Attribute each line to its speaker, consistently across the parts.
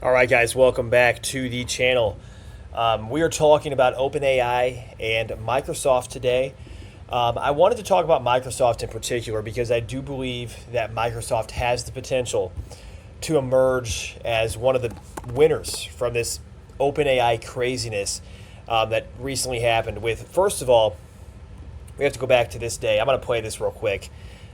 Speaker 1: All right, guys, welcome back to the channel. We are talking about OpenAI and Microsoft today. I wanted to talk about Microsoft in particular because I do believe that Microsoft has the potential to emerge as one of the winners from this OpenAI craziness that recently happened. With, first of all, we have to go back to this day. I'm going to play this real quick,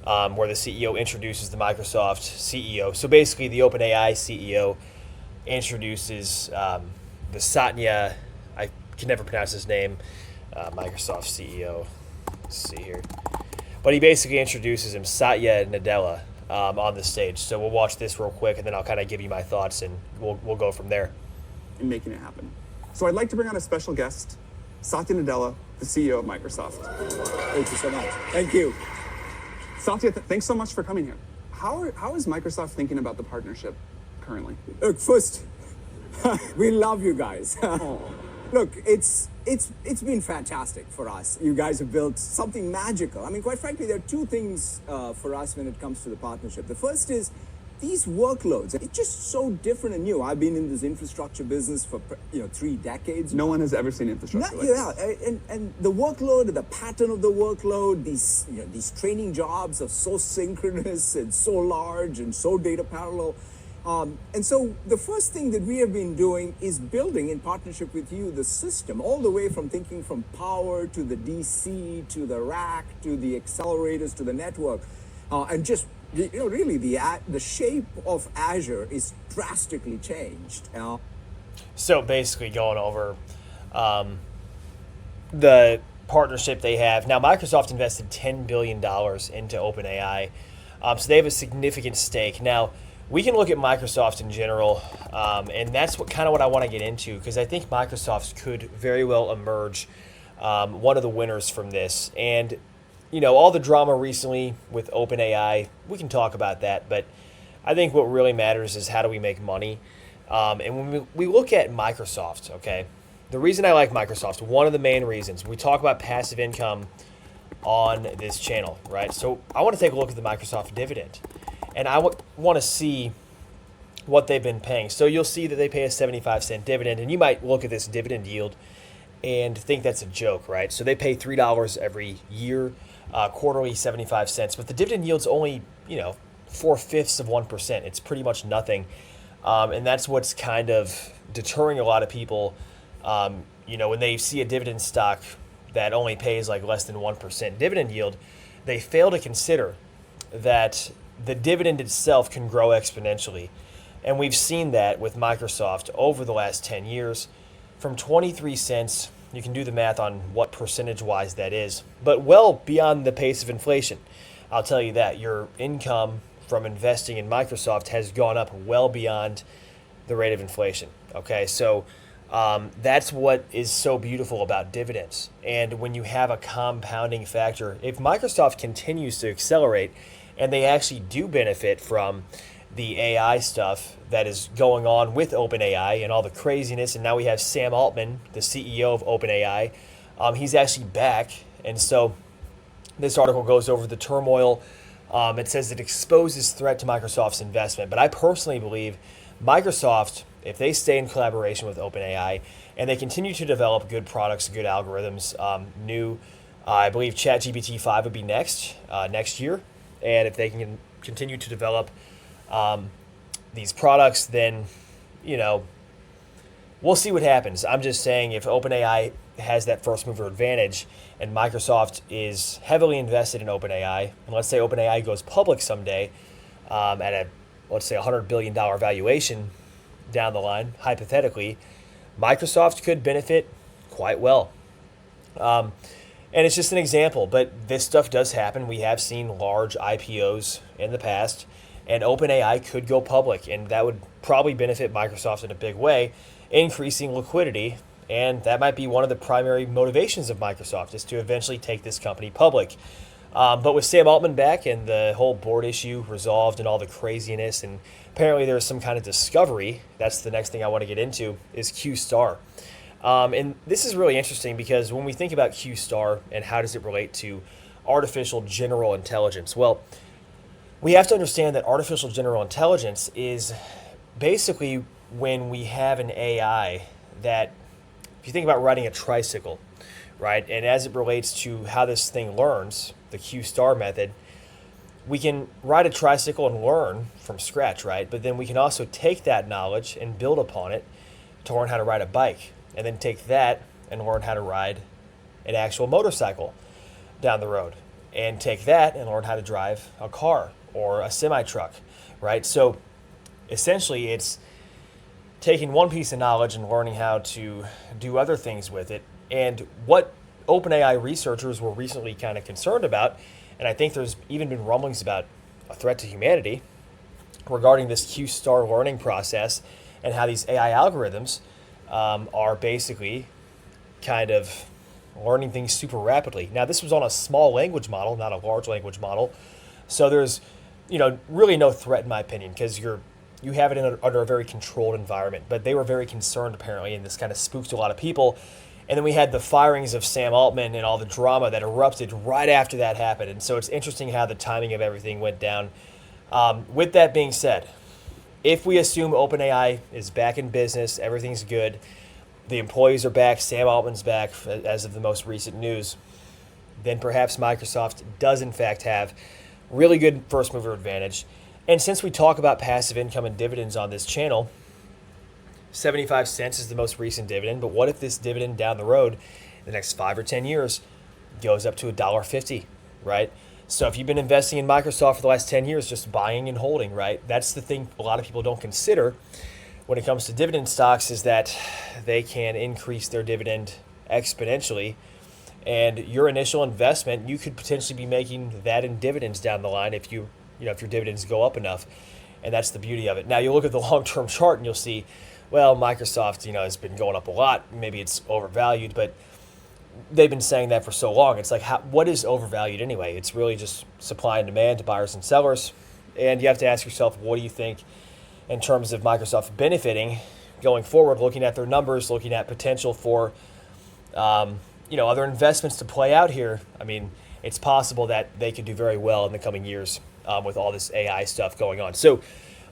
Speaker 1: where the CEO introduces the Microsoft CEO. So basically, the OpenAI CEO introduces the Satya, I can never pronounce his name, Microsoft CEO. Let's see here. But he basically introduces him, Satya Nadella, on the stage. So we'll watch this real quick, and then I'll kind of give you my thoughts, and we'll go from there.
Speaker 2: In making it happen. So I'd like to bring on a special guest, Satya Nadella, the CEO of Microsoft.
Speaker 3: Thank you so much. Thank you.
Speaker 2: Satya, thanks so much for coming here. How is Microsoft thinking about the partnership currently?
Speaker 3: Look, first, we love you guys. Look, it's been fantastic for us. You guys have built something magical. I mean, quite frankly, there are two things for us when it comes to the partnership. The first is these workloads. It's just so different and new. I've been in this infrastructure business for 3 decades.
Speaker 2: No one has ever seen infrastructure like this.
Speaker 3: And the workload, the pattern of the workload, these training jobs are so synchronous and so large and so data parallel. And so the first thing that we have been doing is building in partnership with you the system, all the way from thinking from power to the DC to the rack to the accelerators to the network, and just really the shape of Azure is drastically changed.
Speaker 1: So basically, going over the partnership they have now. Microsoft invested $10 billion into OpenAI, so they have a significant stake now. We can look at Microsoft in general, and that's what I want to get into, because I think Microsoft could very well emerge one of the winners from this. And all the drama recently with OpenAI, we can talk about that, but I think what really matters is how do we make money. And when we look at Microsoft, okay, the reason I like Microsoft, one of the main reasons, we talk about passive income on this channel, right? So I want to take a look at the Microsoft dividend. And I want to see what they've been paying. So you'll see that they pay a 75-cent dividend, and you might look at this dividend yield and think that's a joke, right? So they pay $3 every year, quarterly 75 cents, but the dividend yield's only 4/5 of 1%. It's pretty much nothing, and that's what's kind of deterring a lot of people. When they see a dividend stock that only pays like less than 1% dividend yield, they fail to consider that the dividend itself can grow exponentially. And we've seen that with Microsoft over the last 10 years. From 23 cents, you can do the math on what percentage-wise that is, but well beyond the pace of inflation. I'll tell you that. Your income from investing in Microsoft has gone up well beyond the rate of inflation. Okay, so that's what is so beautiful about dividends. And when you have a compounding factor, if Microsoft continues to accelerate, and they actually do benefit from the AI stuff that is going on with OpenAI and all the craziness. And now we have Sam Altman, the CEO of OpenAI. He's actually back. And so this article goes over the turmoil. It says it exposes threat to Microsoft's investment. But I personally believe Microsoft, if they stay in collaboration with OpenAI and they continue to develop good products, good algorithms, I believe ChatGPT 5 would be next year. And if they can continue to develop these products, then, we'll see what happens. I'm just saying, if OpenAI has that first mover advantage and Microsoft is heavily invested in OpenAI, and let's say OpenAI goes public someday at let's say $100 billion valuation down the line, hypothetically, Microsoft could benefit quite well. And it's just an example, but this stuff does happen. We have seen large IPOs in the past, and OpenAI could go public, and that would probably benefit Microsoft in a big way, increasing liquidity, and that might be one of the primary motivations of Microsoft, is to eventually take this company public. But with Sam Altman back and the whole board issue resolved and all the craziness, and apparently there's some kind of discovery, that's the next thing I want to get into, is Q-Star. And this is really interesting because when we think about Q-Star and how does it relate to artificial general intelligence, well, we have to understand that artificial general intelligence is basically when we have an AI that, if you think about riding a tricycle, right, and as it relates to how this thing learns, the Q star method, we can ride a tricycle and learn from scratch, right? But then we can also take that knowledge and build upon it to learn how to ride a bike, and then take that and learn how to ride an actual motorcycle down the road, and take that and learn how to drive a car or a semi-truck, right? So essentially it's taking one piece of knowledge and learning how to do other things with it. And what OpenAI researchers were recently kind of concerned about, and I think there's even been rumblings about a threat to humanity regarding this Q star learning process and how these AI algorithms are basically kind of learning things super rapidly. Now, this was on a small language model, not a large language model. So there's, really no threat in my opinion, because you have it under a very controlled environment. But they were very concerned apparently, and this kind of spooked a lot of people. And then we had the firings of Sam Altman and all the drama that erupted right after that happened. And so it's interesting how the timing of everything went down. With that being said, if we assume OpenAI is back in business, everything's good, the employees are back, Sam Altman's back as of the most recent news, then perhaps Microsoft does in fact have really good first mover advantage. And since we talk about passive income and dividends on this channel, 75 cents is the most recent dividend, but what if this dividend down the road, in the next 5 or 10 years, goes up to $1.50, right? So if you've been investing in Microsoft for the last 10 years, just buying and holding, right? That's the thing a lot of people don't consider when it comes to dividend stocks, is that they can increase their dividend exponentially. And your initial investment, you could potentially be making that in dividends down the line if if your dividends go up enough. And that's the beauty of it. Now you look at the long-term chart and you'll see, well, Microsoft, has been going up a lot. Maybe it's overvalued, but they've been saying that for so long. It's like, what is overvalued anyway? It's really just supply and demand, buyers and sellers. And you have to ask yourself, what do you think in terms of Microsoft benefiting going forward, looking at their numbers, looking at potential for, other investments to play out here? I mean, it's possible that they could do very well in the coming years with all this AI stuff going on. So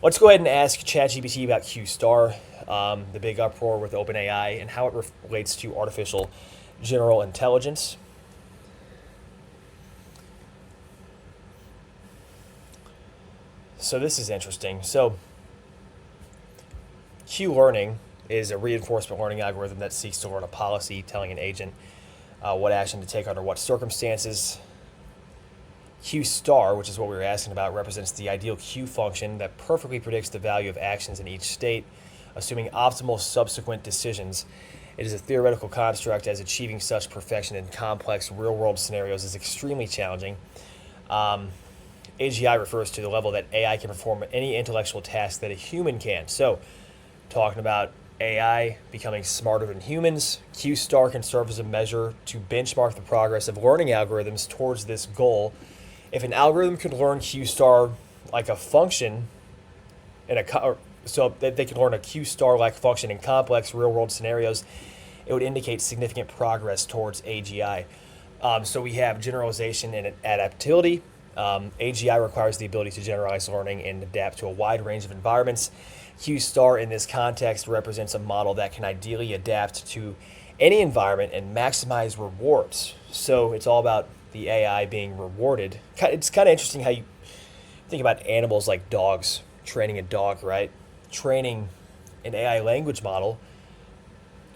Speaker 1: let's go ahead and ask ChatGPT about Q star, the big uproar with OpenAI, and how it relates to artificial general intelligence. So this is interesting. So Q learning is a reinforcement learning algorithm that seeks to learn a policy, telling an agent what action to take under what circumstances. Q star, which is what we were asking about, represents the ideal Q function that perfectly predicts the value of actions in each state, assuming optimal subsequent decisions. It is a theoretical construct, as achieving such perfection in complex real-world scenarios is extremely challenging. AGI refers to the level that AI can perform any intellectual task that a human can. So, talking about AI becoming smarter than humans, Q star can serve as a measure to benchmark the progress of learning algorithms towards this goal. If an algorithm could learn Q star like a function so that they could learn a Q star-like function in complex real-world scenarios, it would indicate significant progress towards AGI. So we have generalization and adaptability. AGI requires the ability to generalize learning and adapt to a wide range of environments. Q star in this context represents a model that can ideally adapt to any environment and maximize rewards. So it's all about the AI being rewarded. It's kind of interesting how you think about animals like dogs, training a dog, right? Training an AI language model,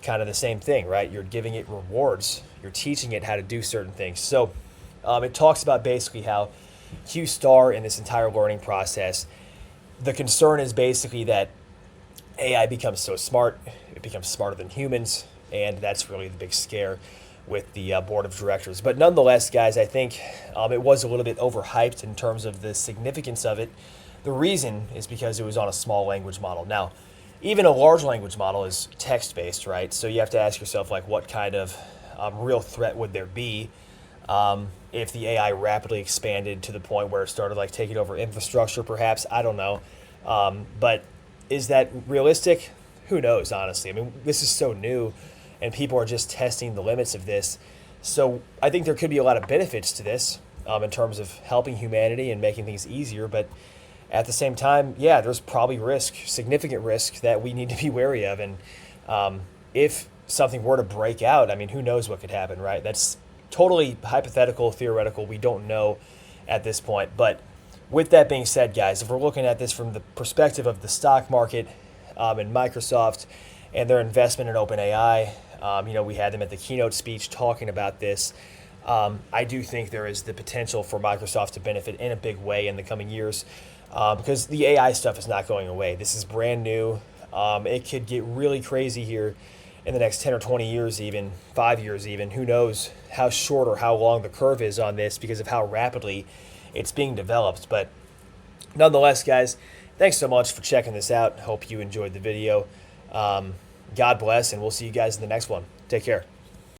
Speaker 1: kind of the same thing, right? You're giving it rewards. You're teaching it how to do certain things. So it talks about basically how Q star in this entire learning process, the concern is basically that AI becomes so smart, it becomes smarter than humans, and that's really the big scare with the board of directors. But nonetheless, guys, I think it was a little bit overhyped in terms of the significance of it. The reason is because it was on a small language model. Now, even a large language model is text-based, right? So you have to ask yourself, like, what kind of real threat would there be if the AI rapidly expanded to the point where it started like taking over infrastructure, perhaps? I don't know. But is that realistic? Who knows, honestly. I mean, this is so new, and people are just testing the limits of this. So I think there could be a lot of benefits to this in terms of helping humanity and making things easier. But At the same time, yeah, there's probably risk, significant risk that we need to be wary of. And if something were to break out, I mean, who knows what could happen, right? That's totally hypothetical, theoretical. We don't know at this point. But with that being said, guys, if we're looking at this from the perspective of the stock market and Microsoft and their investment in OpenAI, we had them at the keynote speech talking about this. I do think there is the potential for Microsoft to benefit in a big way in the coming years because the AI stuff is not going away. This is brand new. It could get really crazy here in the next 10 or 20 years, even 5 years even. Who knows how short or how long the curve is on this because of how rapidly it's being developed. But nonetheless, guys, thanks so much for checking this out. Hope you enjoyed the video. God bless, and we'll see you guys in the next one. Take care.